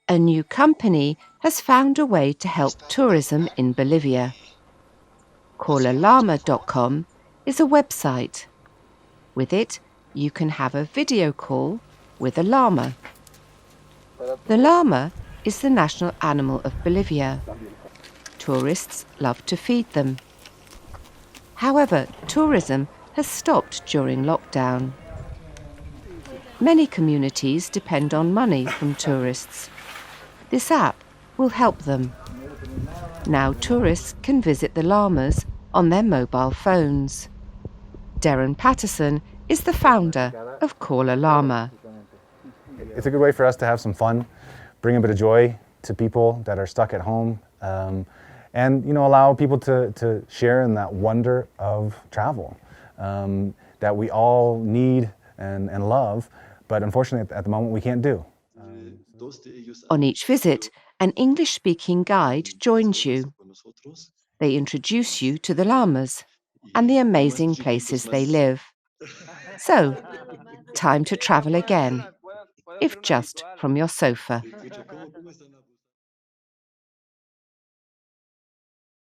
A new company has found a way to help tourism in Bolivia. llama.com is a website. With it, you can have a video call with a llama. The llama is the national animal of Bolivia. Tourists love to feed them. However, tourism has stopped during lockdown. Many communities depend on money from tourists. This app will help them. Now tourists can visit the llamas on their mobile phones. Darren Patterson is the founder of Call a Llama. It's a good way for us to have some fun, bring a bit of joy to people that are stuck at home, and allow people to share in that wonder of travel that we all need and love, but unfortunately at the moment we can't do. On each visit, an English-speaking guide joins you. They introduce you to the llamas and the amazing places they live. So, time to travel again, if just from your sofa.